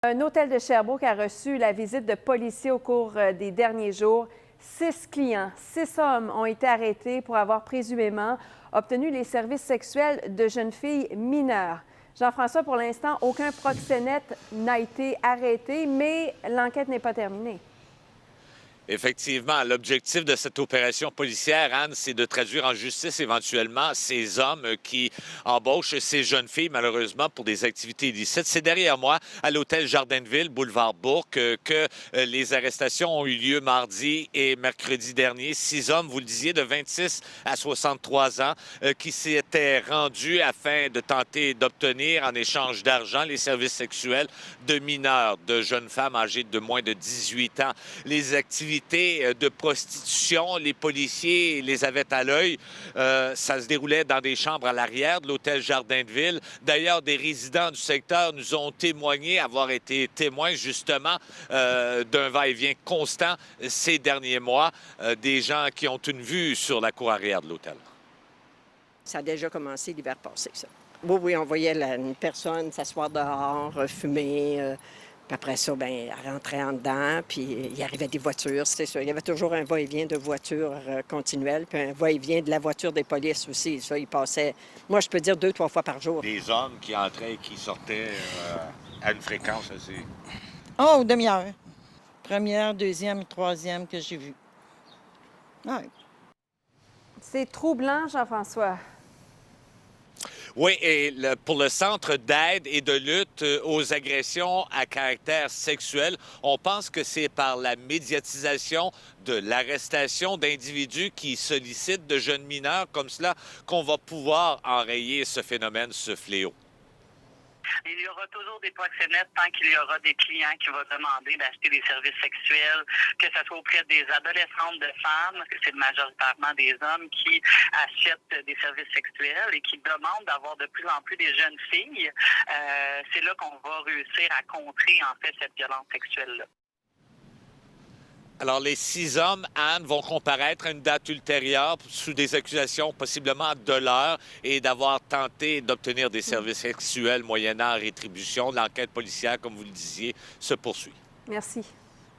Un hôtel de Sherbrooke a reçu la visite de policiers au cours des derniers jours. 6 clients, 6 hommes ont été arrêtés pour avoir présumément obtenu les services sexuels de jeunes filles mineures. Jean-François, pour l'instant, aucun proxénète n'a été arrêté, mais l'enquête n'est pas terminée. Effectivement, l'objectif de cette opération policière, Anne, c'est de traduire en justice éventuellement ces hommes qui embauchent ces jeunes filles, malheureusement, pour des activités illicites. C'est derrière moi, à l'hôtel Jardin de Ville, boulevard Bourque, que les arrestations ont eu lieu mardi et mercredi dernier. 6 hommes, vous le disiez, de 26 à 63 ans, qui s'étaient rendus afin de tenter d'obtenir, en échange d'argent, les services sexuels de mineurs, de jeunes femmes âgées de moins de 18 ans. Les activités de prostitution, les policiers les avaient à l'œil. Ça se déroulait dans des chambres à l'arrière de l'hôtel Jardin de Ville. D'ailleurs, des résidents du secteur nous ont témoigné avoir été témoins justement d'un va-et-vient constant ces derniers mois, des gens qui ont une vue sur la cour arrière de l'hôtel. Ça a déjà commencé l'hiver passé, ça. Oui, on voyait une personne s'asseoir dehors, fumer. Puis après ça, bien, elle rentrait en dedans, puis il arrivait des voitures, c'est ça. Il y avait toujours un va-et-vient de voitures continuel, puis un va-et-vient de la voiture des polices aussi. Ça, il passait, moi, je peux dire 2-3 fois par jour. Des hommes qui entraient et qui sortaient à une fréquence assez... Oh, demi-heure. Première, deuxième, troisième que j'ai vu. Ouais. C'est troublant, Jean-François. Oui, et pour le Centre d'aide et de lutte aux agressions à caractère sexuel, on pense que c'est par la médiatisation de l'arrestation d'individus qui sollicitent de jeunes mineurs comme cela qu'on va pouvoir enrayer ce phénomène, ce fléau. Il y aura toujours des proxénètes tant qu'il y aura des clients qui vont demander d'acheter des services sexuels, que ce soit auprès des adolescentes de femmes, parce que c'est majoritairement des hommes qui achètent des services sexuels et qui demandent d'avoir de plus en plus des jeunes filles. C'est là qu'on va réussir à contrer en fait cette violence sexuelle-là. Alors, les 6 hommes, Anne, vont comparaître à une date ultérieure sous des accusations possiblement de leurre et d'avoir tenté d'obtenir des services sexuels moyennant rétribution. L'enquête policière, comme vous le disiez, se poursuit. Merci.